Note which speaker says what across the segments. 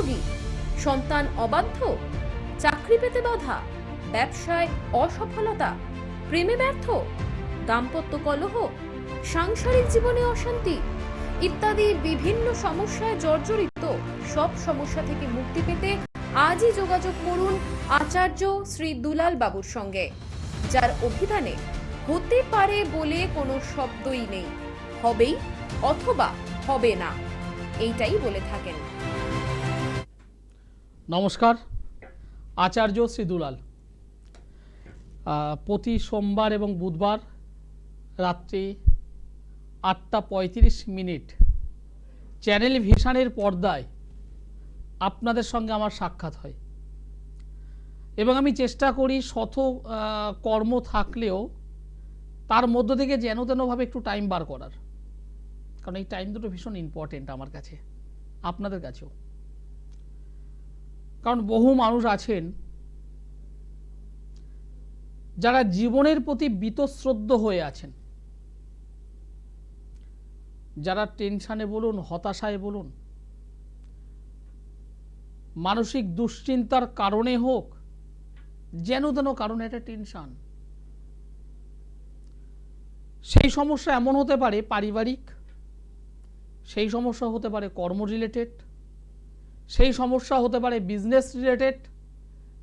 Speaker 1: হৃদরোগী, সন্তান অবাধ্য, চাকরি পেতে বাধা, ব্যবসায় অসফলতা, প্রেমে ব্যর্থ, দাম্পত্য কলহ, সাংসারিক জীবনে অশান্তি ইত্যাদি বিভিন্ন সমস্যায় জর্জরিত। সব সমস্যা থেকে মুক্তি পেতে আজই যোগাযোগ করুন আচার্য শ্রী দুলাল বাবুর সঙ্গে, যার অভিধানে হতে পারে বলে কোনো শব্দই নেই, হবেই অথবা হবে না, এইটাই বলে থাকেন।
Speaker 2: নমস্কার, আচার্য শ্রী দুলাল। প্রতি সোমবার এবং বুধবার রাত্রি 8:35 চ্যানেল ভিশনের পর্দায় আপনাদের সঙ্গে আমার সাক্ষাৎ হয় এবং আমি চেষ্টা করি শত কর্ম থাকলেও তার মধ্য থেকে যেন তেনভাবে একটু টাইম বার করার, কারণ এই টাইম দুটো ভীষণ ইম্পর্টেন্ট আমার কাছে, আপনাদের কাছেও। কারণ বহু মানুষ আছেন যারা জীবনের প্রতি বীতশ্রদ্ধ হয়ে আছেন, যারা টেনশনে বলুন, হতাশায় বলুন, মানসিক দুশ্চিন্তার কারণে হোক, যেন তেন কারণে একটা টেনশন। সেই সমস্যা এমন হতে পারে পারিবারিক, সেই সমস্যা হতে পারে কর্ম রিলেটেড, সেই সমস্যা হতে পারে বিজনেস রিলেটেড,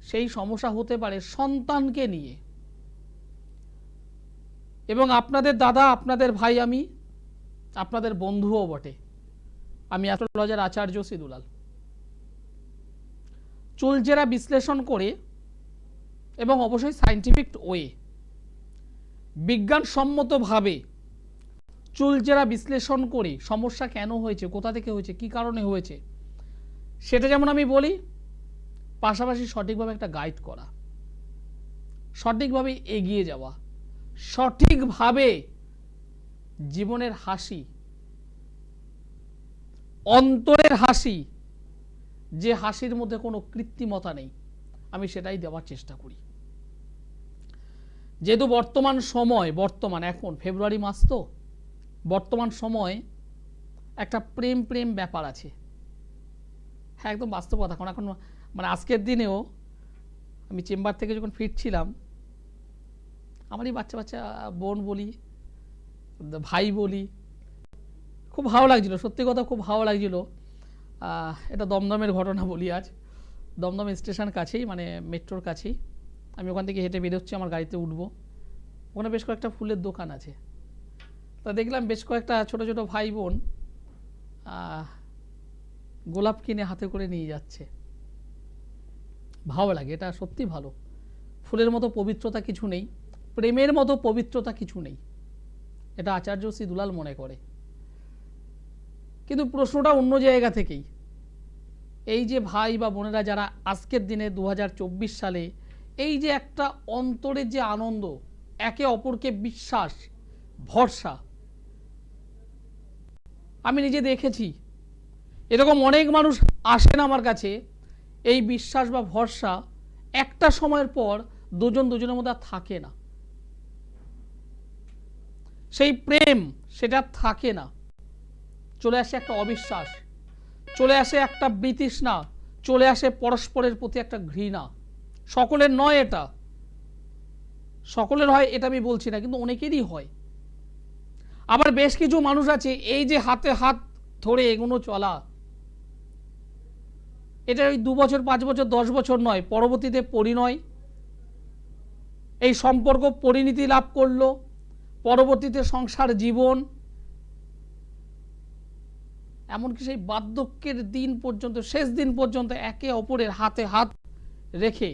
Speaker 2: সেই সমস্যা হতে পারে সন্তানকে নিয়ে। এবং আপনাদের দাদা, আপনাদের ভাই, আমি আপনাদের বন্ধুও বটে। আমি অ্যাস্ট্রোলজার আচার্য শ্রী দুলাল। চুলচেরা বিশ্লেষণ করে এবং অবশ্যই সায়েন্টিফিক ওয়ে, বিজ্ঞানসম্মতভাবে চুলচেরা বিশ্লেষণ করে সমস্যা কেন হয়েছে, কোথা থেকে হয়েছে, কি কারণে হয়েছে, সেটা যেমন আমি বলি, পাশাপাশি সঠিকভাবে একটা গাইড করা, সঠিকভাবে এগিয়ে যাওয়া, সঠিকভাবে জীবনের হাসি, অন্তরের হাসি, যে হাসির মধ্যে কোনো কৃত্রিমতা নেই, আমি সেটাই দেওয়ার চেষ্টা করি। যেহেতু বর্তমান সময়, এখন ফেব্রুয়ারি মাস, তো বর্তমান সময় একটা প্রেম ব্যাপার আছে। হ্যাঁ, একদম বাস্তব কথা। এখন মানে আজকের দিনেও আমি চেম্বার থেকে যখন ফিরছিলাম, আমারই বাচ্চা বোন বলি, ভাই বলি, খুব ভালো লাগছিল, সত্যি কথা খুব ভালো লাগছিল। এটা দমদমের ঘটনা বলি। আজ দমদম স্টেশন কাছেই, মানে মেট্রোর কাছেই, আমি ওখান থেকে হেঁটে বেরোচ্ছি, আমার গাড়িতে উঠবো। ওখানে বেশ কয়েকটা ফুলের দোকান আছে, তা দেখলাম বেশ কয়েকটা ছোট ছোট ভাই বোন গোলাপ কিনে হাতে করে নিয়ে যাচ্ছে। ভালো লাগে, এটা সত্যি ভালো। ফুলের মতো পবিত্রতা কিছু নেই, প্রেমের মতো পবিত্রতা কিছু নেই, এটা আচার্য শ্রী দুলাল মনে করে। কিন্তু প্রশ্নটা অন্য জায়গা থেকেই। এই যে ভাই বা বোনেরা যারা আজকের দিনে 2024 সালে এই যে একটা অন্তরের যে আনন্দ, একে অপরকে বিশ্বাস, ভরসা, আমি নিজে দেখেছি এরকম অনেক মানুষ আসেন আমার কাছে। এই বিশ্বাস বা ভরসা একটা সময়ের পর দুজনের মধ্যে থাকে না, সেই প্রেম সেটা থাকে না, চলে আসে একটা অবিশ্বাস, চলে আসে একটা বিতৃষ্ণা, চলে আসে পরস্পরের প্রতি একটা ঘৃণা। সকলের নয়, এটা সকলের হয় এটা আমি বলছি না, কিন্তু অনেকেরই হয়। আবার বেশ কিছু মানুষ আছে এই যে হাতে হাত ধরে এগোনো চলা, এটা ওই 2 বছর 5 বছর 10 বছর নয়, পরবর্তীতে পরিণয়, এই সম্পর্ক পরিণতি লাভ করলো, পরবর্তীতে সংসার জীবন, এমনকি সেই বার্ধক্যের দিন পর্যন্ত, শেষ দিন পর্যন্ত একে অপরের হাতে হাত রেখে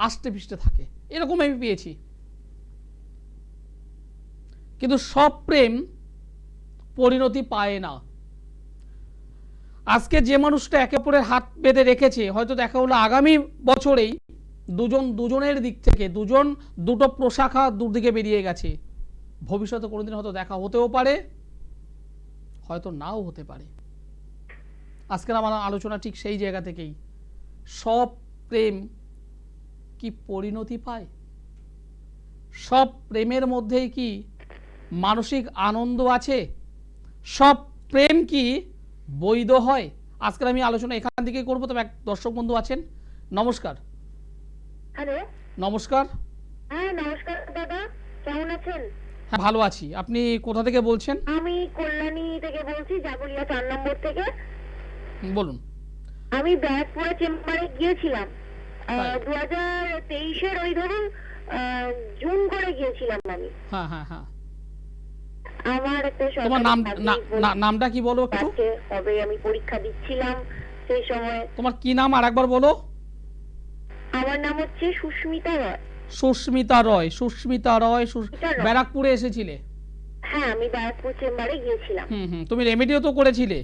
Speaker 2: আষ্টে পৃষ্ঠে থাকে, এরকম আমি পেয়েছি। কিন্তু সব প্রেম পরিণতি পায় না। আজকে যে মানুষটা একে অপরের হাত বেঁধে রেখেছে, হয়তো দেখা হলো আগামী বছরেই দুজনের দিক থেকে দুটো প্রশাখা দুদিকে বেরিয়ে গেছে। ভবিষ্যতে কোনোদিন হয়তো দেখা হতেও পারে, হয়তো নাও হতে পারে। আজকের আমার আলোচনা ঠিক সেই জায়গা থেকেই। সব প্রেম কি পরিণতি পায়? সব প্রেমের মধ্যেই কি মানসিক আনন্দ আছে? সব প্রেম কি বৈধ হয়? আজকের আমি আলোচনা এখান থেকেই করবো, তবে এক দর্শক বন্ধু আছেন। নমস্কার।
Speaker 3: হ্যালো।
Speaker 2: নমস্কার।
Speaker 3: হ্যাঁ নমস্কার দাদা, কেমন আছেন?
Speaker 2: হ্যাঁ ভালো আছি। আপনি কোথা থেকে বলছেন?
Speaker 3: আমি কল্যাণী থেকে বলছি, জাগুলিয়া 4 নম্বর থেকে।
Speaker 2: বলুন।
Speaker 3: আমি ব্যারাকপুরে চেম্বারে গিয়েছিলাম
Speaker 2: তাই?
Speaker 3: 2023-এর ওই ধরুন জুন করে গিয়েছিলাম আমি।
Speaker 2: হ্যাঁ হ্যাঁ হ্যাঁ।
Speaker 3: আমার একটা
Speaker 2: তোমার নামটা কি বলো একটু?
Speaker 3: তবে আমি পরীক্ষা দিচ্ছিলাম সেই সময়।
Speaker 2: তোমার কি নাম আরেকবার বলো?
Speaker 3: আমার নাম হচ্ছে সুস্মিতা রয়।
Speaker 2: সুস্মিতা রয়। সুস্মিতা রয়। ব্যারাকপুরে এসেছিলে?
Speaker 3: হ্যাঁ আমি ব্যারাকপুর চেম্বারে গিয়েছিলাম।
Speaker 2: তুমি রেমেডিও তো করেছিলে?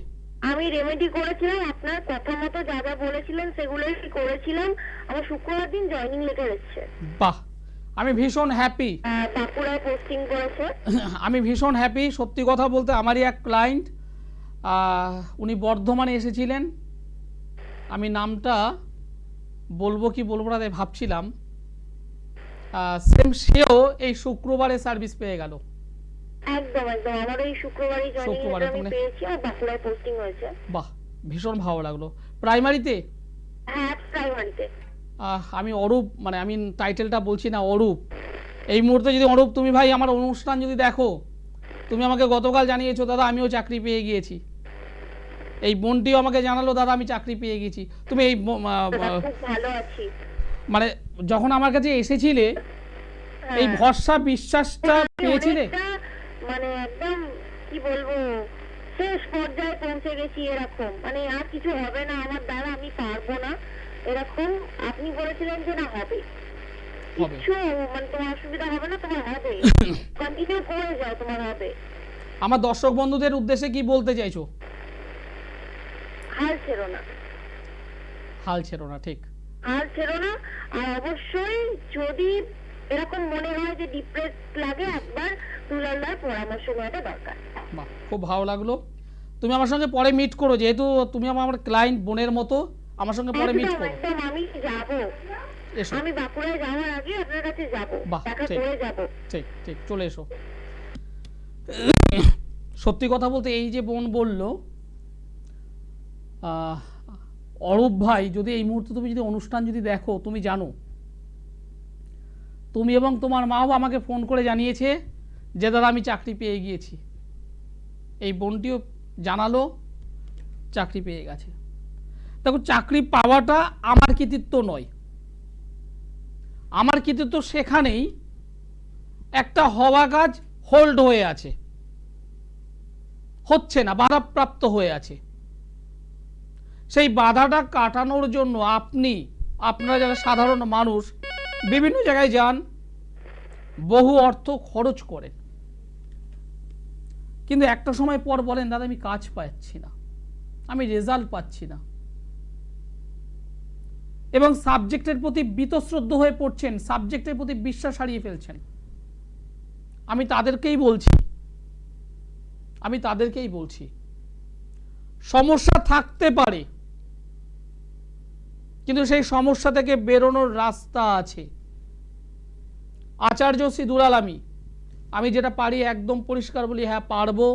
Speaker 3: আমি রেমেডি করেছিলাম, আপনার কথা মতো যা যা বলেছিলেন সেগুলোই করেছিলাম। আমার শুক্রবার দিন জয়েনিং লেটার এসেছে।
Speaker 2: বাহ, আমি ভীষণ হ্যাপি।
Speaker 3: বাঁকুড়ায় পোস্টিং করেছে।
Speaker 2: আমি ভীষণ হ্যাপি। সত্যি কথা বলতে আমারই এক ক্লায়েন্ট, উনি বর্ধমানে এসেছিলেন। আমি নামটা বলবো কি বলবো না তাই ভাবছিলাম। সেও এই শুক্রবারে সার্ভিস পেয়ে গেল।
Speaker 3: একদম একদম, আমার এই শুক্রবারই জয়েনিং লেটার আমি পেয়েছি আর বাঁকুড়ায় পোস্টিং হয়েছে।
Speaker 2: বাহ, ভীষণ ভালো লাগলো। প্রাইমারিতে?
Speaker 3: হ্যাঁ প্রাইমারিতে।
Speaker 2: আমি অরূপ, মানে আমি টাইটেলটা বলছি না, অরূপ। এই মুহূর্তে যদি অরূপ তুমি ভাই আমার অনুষ্ঠান যদি দেখো, তুমি আমাকে গতকাল জানিয়েছো দাদা আমিও চাকরি পেয়ে গিয়েছি। এই বোনটিও আমাকে জানালো দাদা আমি চাকরি পেয়ে গেছি। তুমি এই
Speaker 3: খুব ভালো আছি।
Speaker 2: মানে যখন আমার কাছে এসেছিলে এই ভরসা বিশ্বাসটা পেয়েছিলে?
Speaker 3: মানে একদম কি বলবো, শেষ পর্যায়ে পৌঁছে গেছি এরকম, মানে আর কিছু হবে না আমার দ্বারা, আমি পারবো না এরকম। আপনি বলেছিলেন যে না হবে কিছু, মানে তোমার অসুবিধা হবে না, তোমার হবে, কন্টিনিউ করে যাও, তোমার হবে।
Speaker 2: আমার দর্শক বন্ধুদের উদ্দেশ্যে কি বলতে চাইছো?
Speaker 3: হাল ছেড়ো না।
Speaker 2: হাল ছেড়ো না, ঠিক।
Speaker 3: হাল ছেড়ো না। আর অবশ্যই যদি এরকম মনে হয় যে ডিপ্রেস লাগে, একবার দুলালদার পরামর্শ নেওয়াটা দরকার।
Speaker 2: বাহ, খুব ভালো লাগলো। তুমি আমার সঙ্গে পরে মিট করো, যেহেতু তুমি আমার ক্লায়েন্ট বোনের মতো, আমার সঙ্গে পরে মিট করো।
Speaker 3: একদম আমি যাব, আমি বাঁকুড়ায় যাওয়ার আগে আপনার কাছে যাব, দেখা করে যাব।
Speaker 2: ঠিক ঠিক, চলে এসো। সত্যি কথা বলতে এই যে বোন বলল, অরূপ ভাই যদি এই মুহূর্তে তুমি যদি অনুষ্ঠান যদি দেখো, তুমি জানো তুমি এবং তোমার মাও আমাকে ফোন করে জানিয়েছে যে দাদা আমি চাকরি পেয়ে গিয়েছি। এই বোনটিও জানালো চাকরি পেয়ে গেছে। দেখো, চাকরি পাওয়াটা আমার কৃতিত্ব নয়। আমার কৃতিত্ব সেখানেই একটা হওয়া কাজ হোল্ড হয়ে আছে, হচ্ছে না, বাধাপ্রাপ্ত হয়ে আছে। সেই বাধাটা কাটানোর জন্য আপনারা যারা সাধারণ মানুষ বিভিন্ন জায়গায় যান, বহু অর্থ খরচ করেন, কিন্তু একটা সময় পর বলেন দাদা আমি কাজ পাচ্ছি না, আমি রেজাল্ট পাচ্ছি না, এবং সাবজেক্টের প্রতি বীতশ্রদ্ধ হয়ে পড়ছেন, সাবজেক্টের প্রতি বিশ্বাস হারিয়ে ফেলছেন। আমি তাদেরকেই বলছি সমস্যা থাকতে পারে, কিন্তু সেই সমস্যা থেকে বেরোনোর রাস্তা আছে। আচার্য শ্রী দুলাল আমি যেটা পারি একদম পরিষ্কার বলি, হ্যাঁ পারবো।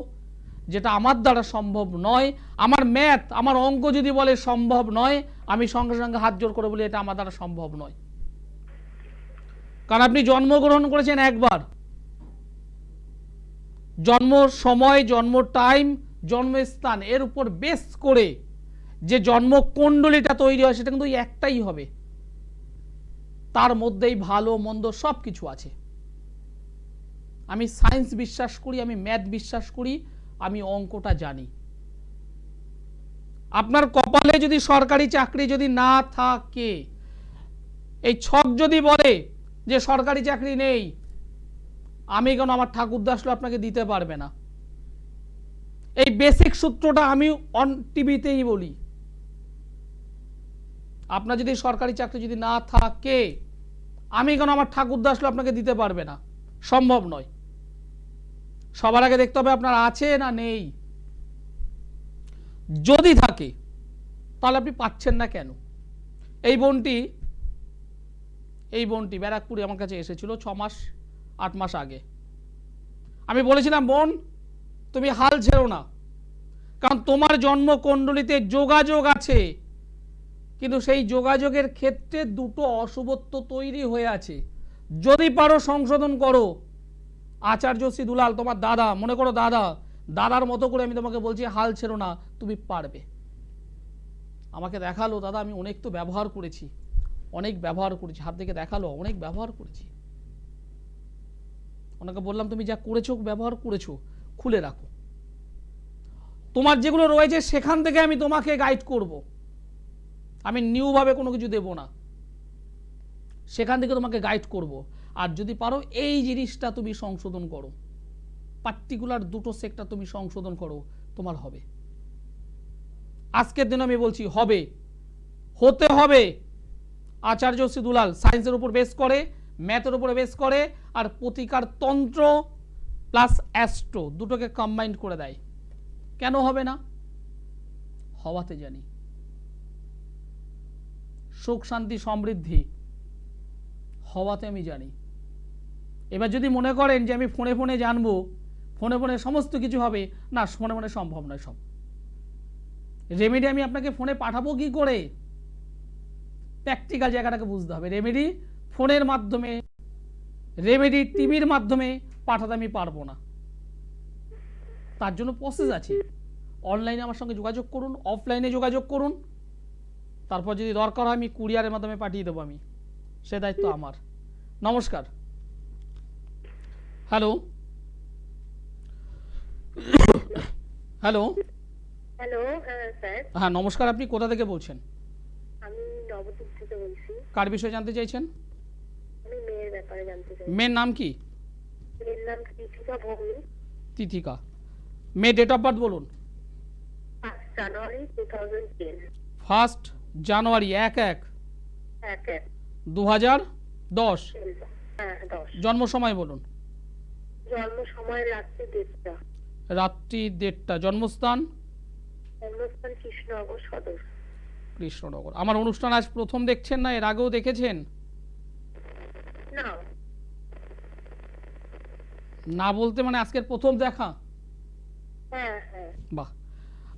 Speaker 2: যেটা আমার দ্বারা সম্ভব নয়, আমার ম্যাথ আমার অঙ্ক যদি বলে সম্ভব নয়, আমি সঙ্গে সঙ্গে হাত জোর করে বলি এটা আমার দ্বারা সম্ভব নয়। কারণ আপনি জন্মগ্রহণ করেছেন একবার, জন্ম সময়, জন্ম টাইম, জন্মস্থান এর উপর বেস করে যে জন্মকুণ্ডলীটা তৈরি হয় সেটা কিন্তু একটাই হবে, তার মধ্যেই ভালো মন্দ সব কিছু আছে। আমি সায়েন্স বিশ্বাস করি, আমি ম্যাথ বিশ্বাস করি, আমি অঙ্কটা জানি। আপনার কপালে যদি সরকারি চাকরি যদি না থাকে, এই ছক যদি বলে যে সরকারি চাকরি নেই, আমি কেন আমার ঠাকুরদা আসলে আপনাকে দিতে পারবে না। এই বেসিক সূত্রটা আমি অন টিভিতেই বলি। আপনার যদি সরকারি চাকরি যদি না থাকে, আমি কেন আমার ঠাকুরদা আসলে আপনাকে দিতে পারবে না, সম্ভব নয়। সবার আগে দেখতে হবে আপনার আছে না নেই। যদি থাকে তাহলে আপনি পাচ্ছেন না কেন? এই বোনটি ব্যারাকপুরে আমার কাছে এসেছিল 6-8 মাস আগে। আমি বলেছিলাম বোন তুমি হাল ছেড়ো না, কারণ তোমার জন্মকুণ্ডলিতে যোগাযোগ আছে, কিন্তু সেই যোগাযোগের ক্ষেত্রে দুটো অশুভত্ব তৈরি হয়ে আছে। যদি পারো সংশোধন করো। আচার্য শ্রী দুলাল তোমার দাদা, মনে করো দাদার মতো করে আমি তোমাকে বলছি, হাল ছেড়ো না, তুমি পারবে। আমাকে দেখালো দাদা আমি অনেক তো ব্যবহার করেছি, হাত থেকে দেখালো অনেক ব্যবহার করেছি। ওনাকে বললাম তুমি যা করেছো ব্যবহার করেছো, খুলে রাখো। তোমার যেগুলো রয়েছে সেখান থেকে আমি তোমাকে গাইড করব, আমি নিউ ভাবে কোনো কিছু দেব না, সেখান থেকে তোমাকে গাইড করব। আর যদি পারো এই জিনিসটা তুমি সংশোধন করো, পার্টিকুলার দুটো সেক্টর তুমি সংশোধন করো, তোমার হবে। আজকের দিন আমি বলছি হবে, হতে হবে। আচার্য শ্রী দুলাল সায়েন্সের উপর বেস করে, ম্যাথের উপরে বেস করে, আর প্রতিকার তন্ত্র প্লাস অ্যাস্ট্রো দুটোকে কম্বাইন্ড করে দেয়। কেন হবে না? হওয়াতে জানি। সুখ শান্তি সমৃদ্ধি হওয়াতে আমি জানি। এবার যদি মনে করেন যে আমি ফোনে ফোনে জানবো, ফোনে ফোনে সমস্ত কিছু হবে, না, ফোনে ফোনে সম্ভব নয়। সব রেমেডি আমি আপনাকে ফোনে পাঠাবো কি করে? প্র্যাকটিক্যাল জায়গাটাকে বুঝতে হবে। রেমেডি ফোনের মাধ্যমে, রেমেডি টিভির মাধ্যমে পাঠাতে আমি পারবো না, তার জন্য প্রসেস আছে। অনলাইনে আমার সঙ্গে যোগাযোগ করুন, অফলাইনে যোগাযোগ করুন, তারপর যদি দরকার হয় আমি কুরিয়ারের মাধ্যমে পাঠিয়ে দেবো, আমি সে দায়িত্ব আমার। নমস্কার। হ্যালো হ্যালো
Speaker 3: হ্যালো, হ্যাঁ স্যার,
Speaker 2: হ্যাঁ নমস্কার, আপনি কোথা থেকে বলছেন?
Speaker 3: আমি নবদ্বীপ থেকে বলছি।
Speaker 2: কার বিষয়ে জানতে চাইছেন?
Speaker 3: আমি মেয়ের ব্যাপারে জানতে চাই।
Speaker 2: মেয়ের নাম কি?
Speaker 3: মেয়ের নাম তিথিকা ভৌমিক।
Speaker 2: তিথিকা। মেয়ে ডেট অফ বার্থ বলুন।
Speaker 3: 1 জানুয়ারি 2010।
Speaker 2: 1 জানুয়ারি 1/1/2010।
Speaker 3: হ্যাঁ 10।
Speaker 2: জন্ম সময় বলুন।
Speaker 3: জন্ম সময় রাত্রি 1:30টা।
Speaker 2: রাত্রি 1:30টা। জন্মস্থান?
Speaker 3: জন্মস্থান কৃষ্ণনগর সদর।
Speaker 2: কৃষ্ণনগর। আমার অনুষ্ঠান আজ প্রথম দেখছেন না এর আগেও দেখেছেন?
Speaker 3: না।
Speaker 2: না বলতে মানে আজকের প্রথম দেখা?
Speaker 3: হ্যাঁ হ্যাঁ।
Speaker 2: বাহ।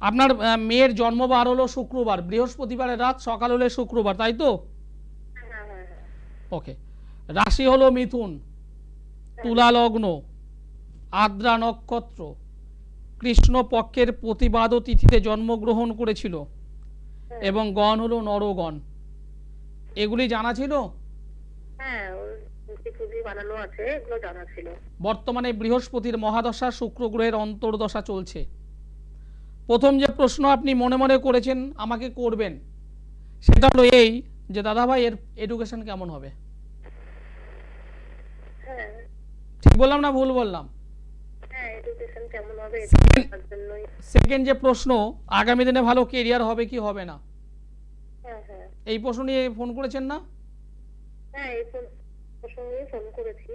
Speaker 2: আপনার মেয়ের জন্মবার হলো শুক্রবার, বৃহস্পতিবারের রাত, সকাল হলে শুক্রবার, তাই তো?
Speaker 3: হ্যাঁ হ্যাঁ।
Speaker 2: ওকে। রাশি হলো মিথুন, তুলা লগ্ন, আদ্রা নক্ষত্র, কৃষ্ণ পক্ষের প্রতিবাদ তিথিতে জন্মগ্রহণ করেছিল, এবং গণ হলো নরগণ। এগুলি জানা ছিল?
Speaker 3: হ্যাঁ, ওর পুঁজি বানানো আছে, এগুলো জানা ছিল।
Speaker 2: বর্তমানে বৃহস্পতির মহাদশা, শুক্র গ্রহের অন্তর্দশা চলছে। প্রথম যে প্রশ্ন আপনি মনে মনে করেছেন আমাকে করবেন, সেটা হলো এই যে দাদা ভাই এর এডুকেশন কেমন হবে?
Speaker 3: হ্যাঁ।
Speaker 2: ঠিক বললাম না ভুল বললাম?
Speaker 3: হ্যাঁ, এডুকেশন কেমন হবে তার জন্যই।
Speaker 2: সেকেন্ড যে প্রশ্ন, আগামী দিনে ভালো কেরিয়ার হবে কি হবে না,
Speaker 3: হ্যাঁ হ্যাঁ।
Speaker 2: এই প্রশ্ন নিয়ে ফোন করেছেন না?
Speaker 3: হ্যাঁ, এই প্রসঙ্গে ফোন করেছি।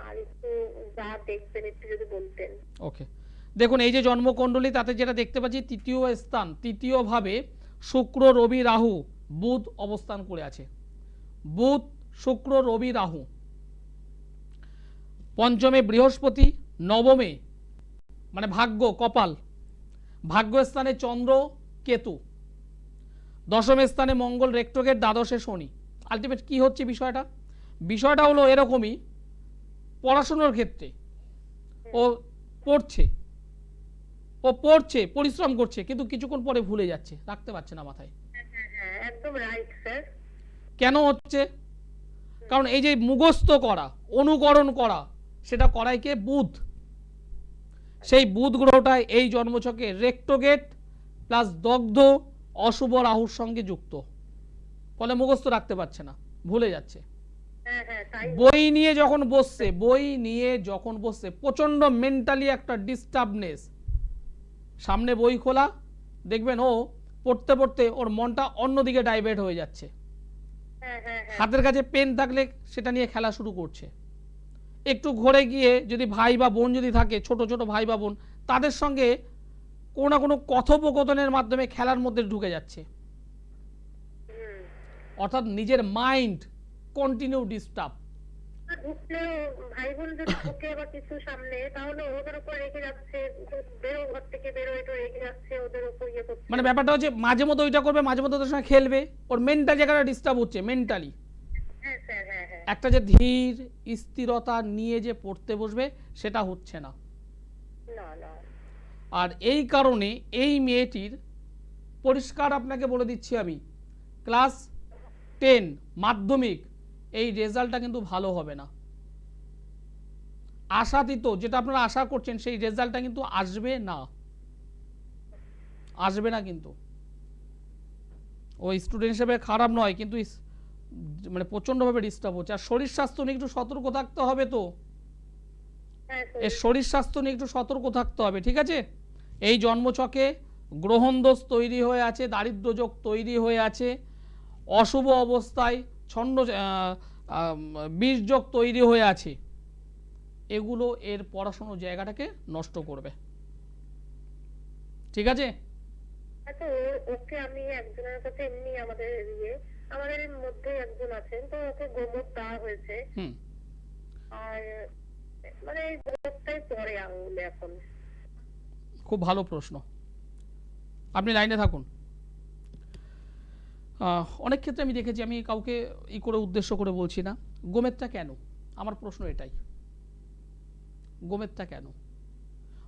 Speaker 3: আর একটু যা দেখবেন একটু যদি বলতেন।
Speaker 2: ওকে, দেখুন এই যে জন্মকুণ্ডলী, তাতে যেটা দেখতে পাচ্ছি তৃতীয় স্থান, তৃতীয় ভাবে শুক্র রবি রাহু বুধ অবস্থান করে আছে। বুধ শুক্র রবি রাহু, পঞ্চমে বৃহস্পতি, নবমে মানে ভাগ্য কপাল, ভাগ্যস্থানে চন্দ্র কেতু, দশম স্থানে মঙ্গল রেক্ট্রোগেট, দ্বাদশে শনি। আলটিমেট কি হচ্ছে বিষয়টা? বিষয়টা হলো এরকমই, পড়াশোনার ক্ষেত্রে ও পড়ছে, পরিশ্রম করছে, কিন্তু কিছুক্ষণ পরে ভুলে যাচ্ছে, রাখতে পারছে না মাথায়।
Speaker 3: হ্যাঁ, একদম রাইট স্যার।
Speaker 2: কেন হচ্ছে? কারণ এই যে মুখস্থ করা, অনুকরণ করা, সেটা করায় কে? বুধ। সেই বুধ গ্রহটায় এই জন্মছকে রেক্টোগেট প্লাস দগ্ধ অশুভ রাহুর সঙ্গে যুক্ত, ফলে মুখস্থ রাখতে পারছে না, ভুলে যাচ্ছে। বই নিয়ে যখন বসছে প্রচন্ড মেন্টালি একটা ডিস্টার্বনেস, সামনে বই খোলা, দেখবেন ও পড়তে পড়তে ওর মনটা অন্যদিকে ডাইভার্ট হয়ে যাচ্ছে। হাতের কাছে পেন থাকলে সেটা নিয়ে খেলা শুরু করছে। একটু ঘরে গিয়ে যদি ভাই বা বোন যদি থাকে, ছোট ছোট ভাই বা বোন, তাদের সঙ্গে কোনো না কোনো কথোপকথনের মাধ্যমে খেলার মধ্যে ঢুকে যাচ্ছে। অর্থাৎ নিজের মাইন্ড কন্টিনিউ ডিস্টার্ব।
Speaker 3: ঢুকলেও ভাই বোন যদি ঢুকে বা কিছু সামনে, তাহলে ওদের উপর রেগে যাচ্ছে, বেরো ঘর থেকে বেরো, এটা রেগে যাচ্ছে, ওদের উপর ইয়ে করছে।
Speaker 2: মানে ব্যাপারটা হচ্ছে মাঝে মধ্যে ওইটা করবে, মাঝে মধ্যে ওদের সঙ্গে খেলবে, ওর মেন্টাল জায়গাটা ডিস্টার্ব হচ্ছে মেন্টালি।
Speaker 3: হ্যাঁ স্যার, হ্যাঁ হ্যাঁ।
Speaker 2: একটা যে ধীর স্থিরতা নিয়ে যে পড়তে বসবে সেটা হচ্ছে না।
Speaker 3: না না।
Speaker 2: আর এই কারণে এই মেয়েটির পরিষ্কার আপনাকে বলে দিচ্ছি আমি, ক্লাস 10 মাধ্যমিক এই রেজাল্টটা কিন্তু ভালো হবে না। আশাতীত যেটা আপনারা আশা করছেন সেই রেজাল্টটা কিন্তু আসবে না, আসবে না। কিন্তু ওই স্টুডেন্ট হিসেবে খারাপ নয়, কিন্তু মানে প্রচণ্ডভাবে ডিস্টার্ব হচ্ছে। আর শরীর স্বাস্থ্য নিয়ে একটু সতর্ক থাকতে হবে। তো এর শরীর স্বাস্থ্য নিয়ে একটু সতর্ক থাকতে হবে, ঠিক আছে? এই জন্মছকে গ্রহণদোষ তৈরি হয়ে আছে, দারিদ্র্যযোগ তৈরি হয়ে আছে, অশুভ অবস্থায় ছন্দ বীর্যোগ তৈরি হয়ে আছে। এগুলো এর পড়াশোনার জায়গাটাকে নষ্ট করবে, ঠিক আছে?
Speaker 3: আচ্ছা, ওকে আমি একজনের কাছে এমনি আমাদের মধ্যে একজন আছেন, তো ওকে গোমর দেওয়া হয়েছে। আর মানে গোমরটাই পড়ে আঙুলে এখন।
Speaker 2: খুব ভালো প্রশ্ন, আপনি লাইনে থাকুন। অনেক ক্ষেত্রে আমি দেখেছি, আমি কাউকে করে উদ্দেশ্য করে বলছি না, গোমেরটা কেন, আমার প্রশ্ন এটাই, গোমেরটা কেন?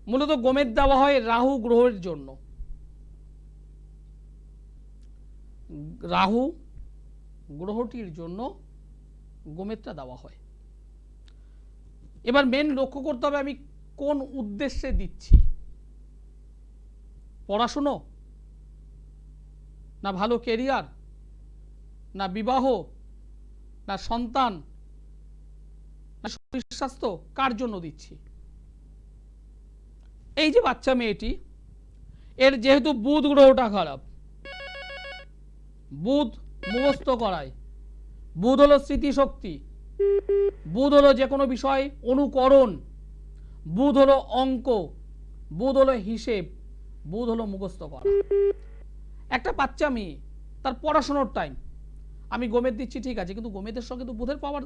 Speaker 2: মূলত গোমের দেওয়া হয় রাহু গ্রহের জন্য। রাহু গ্রহটির জন্য গোমেরটা দেওয়া হয়। এবার মেন লক্ষ্য করতে হবে আমি কোন উদ্দেশ্যে দিচ্ছি। পড়াশুনো, না ভালো কেরিয়ার, না বিবাহ, না সন্তান, না শরীর স্বাস্থ্য, কার জন্য দিচ্ছি? এই যে বাচ্চা মেয়েটি, এর যেহেতু বুধ গ্রহটা খারাপ, বুধ মুখস্থ করায়, বুধ হলো স্মৃতিশক্তি, বুধ হলো যে কোনো বিষয় অনুকরণ, বুধ হলো অঙ্ক, বুধ হলো হিসেব, বুধ হলো মুখস্থ করা। একটা বাচ্চা মেয়ে, তার পড়াশোনার টাইম, আমি গোমেদ দিচ্ছি ঠিক আছে, কিন্তু গোমেদের সঙ্গে তো বুধের পাওয়ার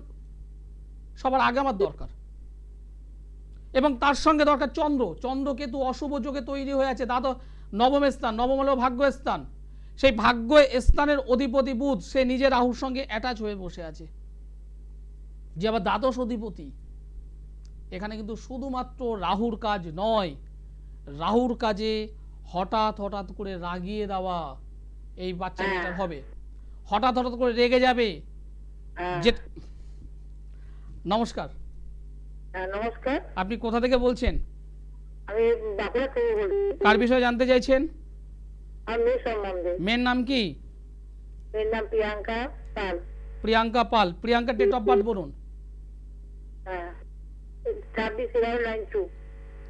Speaker 2: সবার আগে আমার দরকার, এবং তার সঙ্গে দরকার চন্দ্র। চন্দ্রকেতু অশুভ যোগে তৈরি হয়ে আছে, দাদা নবম স্থান, নবম হলো ভাগ্য স্থান, সেই ভাগ্য স্থানের অধিপতি বুধ, সে নিজে রাহুর সঙ্গে অ্যাটাচ হয়ে বসে আছে, যে আবার দ্বাদশ অধিপতি। এখানে কিন্তু শুধুমাত্র রাহুর কাজ নয়, রাহুর কাজে হঠাৎ হঠাৎ করে রাগিয়ে দেওয়া এই বাচ্চা মেয়েটার হবে, হঠাৎ হঠাৎ করে রেগে যাবে। যে নমস্কার,
Speaker 3: নমস্কার,
Speaker 2: আপনি কোথা থেকে বলছেন?
Speaker 3: আমি বাঁকুড়া থেকে বলছি।
Speaker 2: কার বিষয়ে জানতে চাইছেন?
Speaker 3: আর মেয়ে সম্বন্ধে।
Speaker 2: মেয়ের নাম কি?
Speaker 3: মেয়ের নাম প্রিয়াঙ্কা পাল।
Speaker 2: প্রিয়াঙ্কা পাল। প্রিয়াঙ্কা ডেট অফ বার্থ বলুন।
Speaker 3: 26/11/92।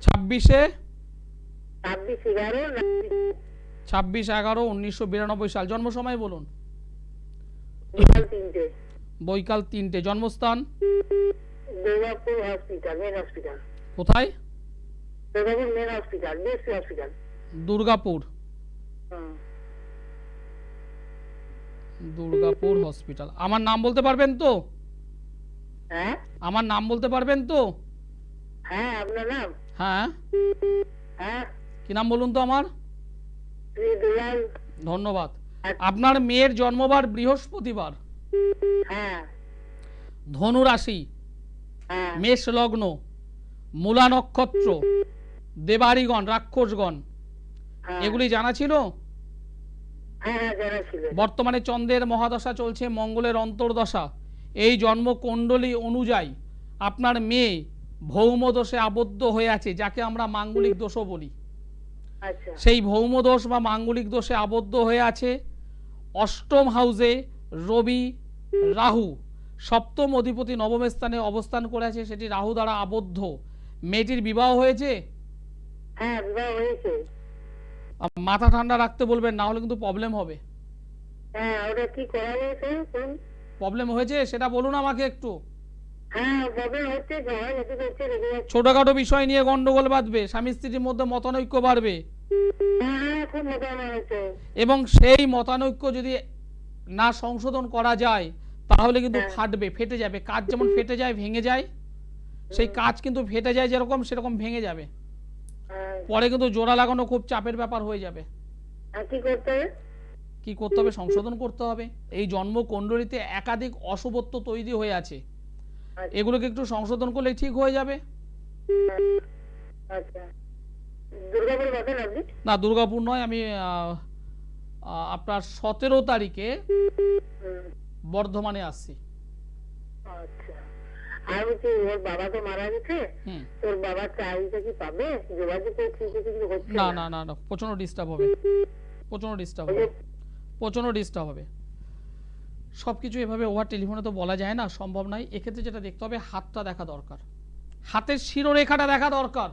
Speaker 2: 26/11/1992 সাল। জন্ম সময় বলুন।
Speaker 3: বিকাল 3টে।
Speaker 2: বৈকাল 3টে। জন্মস্থান?
Speaker 3: Durgapur hospital, main hospital.
Speaker 2: কোথায়?
Speaker 3: Durgapur main hospital, BSC hospital.
Speaker 2: Durgapur, Durgapur hospital. আমার নাম বলতে পারবেন তো?
Speaker 3: হ্যাঁ,
Speaker 2: আমার নাম বলতে পারবেন তো?
Speaker 3: হ্যাঁ, আপনার নাম?
Speaker 2: হ্যাঁ,
Speaker 3: হ্যাঁ,
Speaker 2: কি নাম বলুন তো আমার?
Speaker 3: দুলাল।
Speaker 2: ধন্যবাদ। আপনার মেয়ের জন্মবার বৃহস্পতিবার,
Speaker 3: হ্যাঁ,
Speaker 2: ধনু রাশি,
Speaker 3: হ্যাঁ,
Speaker 2: মেষ লগ্ন, মূলা নক্ষত্র, দেবাড়িগণ, রাক্ষসগণ, এগুলি জানা ছিল?
Speaker 3: হ্যাঁ, জানা ছিল।
Speaker 2: বর্তমানে চন্দ্রের মহাদশা চলছে, মঙ্গলের অন্তর্দশা। এই জন্মকুণ্ডলী অনুযায়ী আপনার মেয়ে ভৌম দোষে আবদ্ধ হয়ে আছে, যাকে আমরা মাঙ্গলিক দোষও বলি।
Speaker 3: আচ্ছা।
Speaker 2: সেই ভৌম দোষ বা মাঙ্গলিক দোষে আবদ্ধ হয়ে আছে। অষ্টম হাউসে রবি, রাহু, সপ্তম অধিপতি নবম স্থানে অবস্থান করে আছে, সেটি রাহু দ্বারা আবদ্ধ। মেয়েটির বিবাহ হয়েছে?
Speaker 3: হ্যাঁ, বিবাহ হয়েছে।
Speaker 2: মাথা ঠান্ডা রাখতে বলবেন, না হলে কিন্তু প্রবলেম হবে।
Speaker 3: হ্যাঁ, ওটা কি করা হয়েছে?
Speaker 2: প্রবলেম হয়েছে সেটা বলুন আমাকে একটু।
Speaker 3: হ্যাঁ, প্রবলেম হচ্ছে, ঝগড়া ঝাঁটি করছে, রেগে যাচ্ছে।
Speaker 2: ছোটখাটো বিষয় নিয়ে গন্ডগোল বাঁধবে, স্বামী স্ত্রীর মধ্যে মতানৈক্য বাড়বে,
Speaker 3: হ্যাঁ, খুব মতামত হচ্ছে।
Speaker 2: এবং সেই মতানৈক্য যদি না সংশোধন করা যায়, তাহলে কিন্তু ফাটবে, ফেটে যাবে। কাঁচ যেমন ফেটে যায়, ভেঙে যায়, সেই কাঁচ কিন্তু ফেটে যায় যেরকম, সেরকম ভেঙে যাবে। পরে কিন্তু জোড়া লাগানো খুব চাপের ব্যাপার হয়ে যাবে।
Speaker 3: কি করতে হবে?
Speaker 2: কি করতে হবে? সংশোধন করতে হবে। এই জন্মকুণ্ডলিতে একাধিক অশুভত্ব তৈরি হয়ে আছে, এগুলোকে একটু সংশোধন করলে ঠিক হয়ে যাবে।
Speaker 3: আচ্ছা, দুর্গাপুর বাসেন আপনি?
Speaker 2: না, দুর্গাপুর নয়, আমি আপনার 17 তারিখে বর্ধমানে আসছি।
Speaker 3: আচ্ছা, আর বলছি ওর বাবা তো মারা গেছে, তোর বাবার চাকরিটা কি পাবে? যোগাযোগ করছি কিছু হচ্ছে
Speaker 2: না না না না, প্রচন্ড ডিস্টার্ব হবে, প্রচন্ড ডিস্টার্ব হবে, প্রচন্ড ডিস্টার্ব হবে। সবকিছু এভাবে ওভার টেলিফোনে তো বলা যায় না, সম্ভব নয়। এক্ষেত্রে যেটা দেখতে হবে, হাতটা দেখা দরকার, হাতের শিরোরেখাটা দেখা দরকার,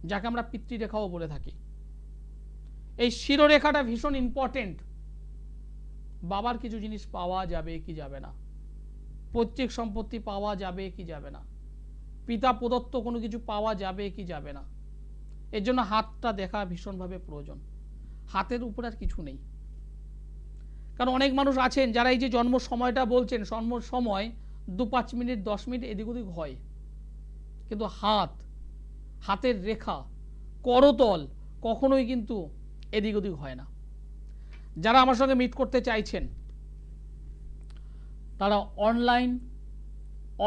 Speaker 2: যাকে আমরা পিতৃরেখাও বলে থাকি। এই শিরোরেখাটা ভীষণ ইম্পর্টেন্ট। বাবার কিছু জিনিস পাওয়া যাবে কি যাবে না, পৈতৃক সম্পত্তি পাওয়া যাবে কি যাবে না, পিতা প্রদত্ত কোনো কিছু পাওয়া যাবে কি যাবে না, এর জন্য হাতটা দেখা ভীষণভাবে প্রয়োজন। হাতের উপর আর কিছু নেই। কারণ অনেক মানুষ আছেন যারা এই যে জন্ম সময়টা বলছেন, জন্ম সময় 2-5 মিনিট 10 মিনিট এদিক ওদিক হয়, কিন্তু হাতের রেখা, করতল কখনোই কিন্তু এদিক ওদিক হয় না। যারা আমার সঙ্গে মিট করতে চাইছেন তারা অনলাইন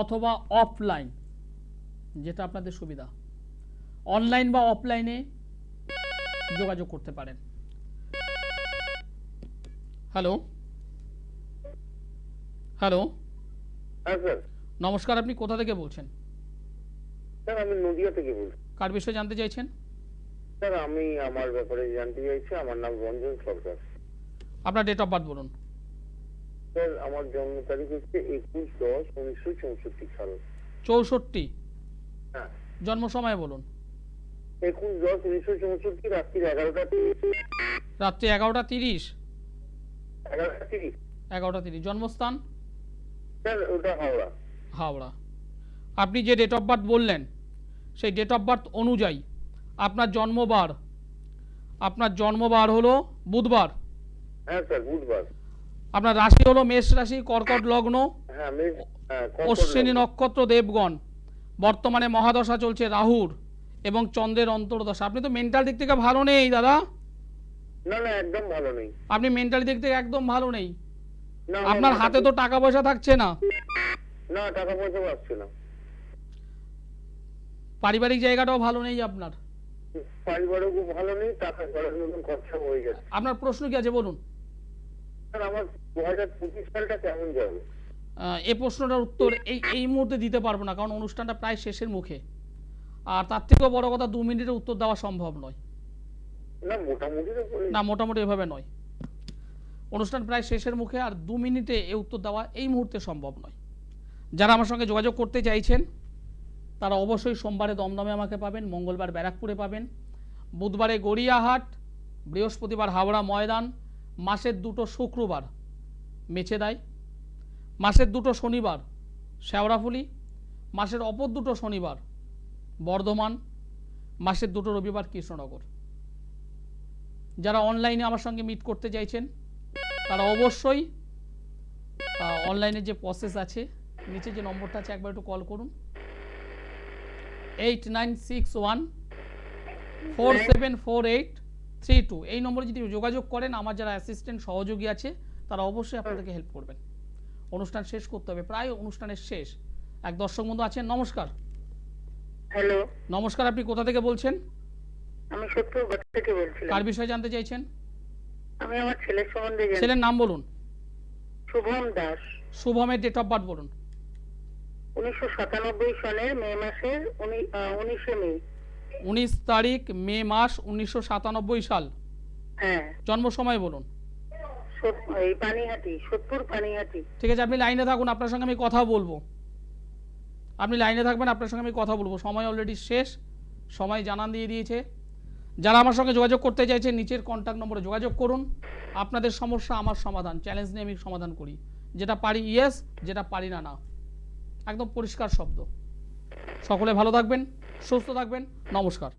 Speaker 2: অথবা অফলাইন, যেটা আপনাদের সুবিধা, অনলাইন বা অফলাইনে যোগাযোগ করতে পারেন। Hello hello,
Speaker 4: sir.
Speaker 2: নমস্কার, আপনি কোথা থেকে বলছেন?
Speaker 4: স্যার, আমি নদিয়া থেকে বলছি।
Speaker 2: কার বিষয়ে জানতে চাইছেন?
Speaker 4: স্যার, আমি আমার ব্যাপারে জানতে চাইছি। আমার নাম রঞ্জন সরকার।
Speaker 2: আপনার ডেট অফ বার্থ বলুন।
Speaker 4: স্যার, আমার জন্ম তারিখ হচ্ছে 21/10/1964 সাল।
Speaker 2: 64?
Speaker 4: হ্যাঁ।
Speaker 2: জন্ম সময় বলুন।
Speaker 4: 21/10/1964 রাত্রি 11টা 30।
Speaker 2: রাত্রি 11টা 30?
Speaker 4: 11টা 30।
Speaker 2: 11টা 30। জন্মস্থান?
Speaker 4: স্যার, ওটা হাওড়া।
Speaker 2: হাওড়া। আপনি যে ডেট অফ বার্থ বললেন, সেই ডেট অফ বার্থ অনুযায়ী আপনার জন্মবার হলো বুধবার।
Speaker 4: হ্যাঁ স্যার, বুধবার।
Speaker 2: আপনার রাশি হলো মেষ রাশি, কর্কট লগ্ন,
Speaker 4: হ্যাঁ,
Speaker 2: অশ্বিনী নক্ষত্র, দেবগণ। বর্তমানে মহাদশা চলছে রাহুর এবং চন্দ্রের অন্তর্দশা। আপনি তো মেন্টাল দিক থেকে ভালো নেই দাদা।
Speaker 4: না না, একদম ভালো নেই।
Speaker 2: আপনি মেন্টাল দিক থেকে একদম ভালো নেই।
Speaker 4: না,
Speaker 2: আপনার হাতে তো টাকা পয়সা থাকছে না।
Speaker 4: না, টাকা পয়সা আসছে না।
Speaker 2: পারিবারিক জায়গাটাও ভালো নেই আপনার।
Speaker 4: পারিবারিক ভালো নেই, টাকা ঘরের মতন খরচা হয়ে যাচ্ছে।
Speaker 2: আপনার প্রশ্ন কি আছে বলুন।
Speaker 4: স্যার, আমার 2025 সালটা কেমন যাবে?
Speaker 2: এই প্রশ্নটার উত্তর এই মুহূর্তে দিতে পারবো না, কারণ অনুষ্ঠানটা প্রায় শেষের মুখে। আর তার থেকেও বড় কথা, 2 মিনিটের উত্তর দেওয়া সম্ভব নয়।
Speaker 4: না, মোটামুটি
Speaker 2: না, মোটামুটি এভাবে নয়। অনুষ্ঠান প্রায় শেষের মুখে, আর 2 মিনিটে এই উত্তর দেওয়া এই মুহূর্তে সম্ভব নয়। যারা আমার সঙ্গে যোগাযোগ করতে চাইছেন তারা অবশ্যই সোমবারে দমদমে আমাকে পাবেন, মঙ্গলবার ব্যারাকপুরে পাবেন, বুধবারে গড়িয়াহাট, বৃহস্পতিবার হাওড়া ময়দান, মাসের 2টো শুক্রবার মেছেদাই, মাসের 2টো শনিবার শেওড়াফুলি, মাসের অপর 2টো শনিবার বর্ধমান, মাসের 2টো রবিবার কৃষ্ণনগর। যারা অনলাইনে আমার সঙ্গে মিট করতে চাইছেন তারা অবশ্যই অনলাইনে যে প্রসেস আছে, নিচে যে নম্বরটা আছে একবার একটু কল করুন, 8961474832। এই নম্বরে যদি যোগাযোগ করেন, আমার যারা অ্যাসিস্ট্যান্ট সহযোগী আছে তারা অবশ্যই আপনাদেরকে হেল্প করবেন। অনুষ্ঠান শেষ করতে হবে, প্রায় অনুষ্ঠানের শেষ। এক দর্শক বন্ধু আছেন, নমস্কার।
Speaker 3: হ্যালো,
Speaker 2: নমস্কার, আপনি কোথা থেকে বলছেন?
Speaker 3: আমি সত্যি থেকে বলছিলাম।
Speaker 2: কার বিষয়ে জানতে চাইছেন?
Speaker 3: আমি আমার ছেলের সম্বন্ধে
Speaker 2: ছেলের নাম বলুন।
Speaker 3: শুভম দাস।
Speaker 2: শুভমের ডেট অফ বার্থ বলুন।
Speaker 3: 1997 সালের মে মাসের 19 মে।
Speaker 2: 19 তারিখ মে মাস 1997 সাল।
Speaker 3: হ্যাঁ।
Speaker 2: জন্ম সময় বলুন।
Speaker 3: এই পানিহাটি, সোদপুর পানিহাটি।
Speaker 2: ঠিক আছে, আপনি লাইনে থাকুন, আপনার সঙ্গে আমি কথা বলবো। আপনি লাইনে থাকবেন, আপনার সঙ্গে আমি কথা বলবো। সময় অলরেডি শেষ, সময় জানান দিয়ে দিয়েছে। যারা আমার সঙ্গে যোগাযোগ করতে চাইছেন নিচের কন্ট্যাক্ট নম্বরে যোগাযোগ করুন। আপনাদের সমস্যা আমার সমাধান, চ্যালেঞ্জ নিয়ে আমি সমাধান করি। যেটা পারি ইয়েস, যেটা পারি না না। একদম পরিষ্কার শব্দ। সকলে ভালো থাকবেন, সুস্থ থাকবেন, নমস্কার।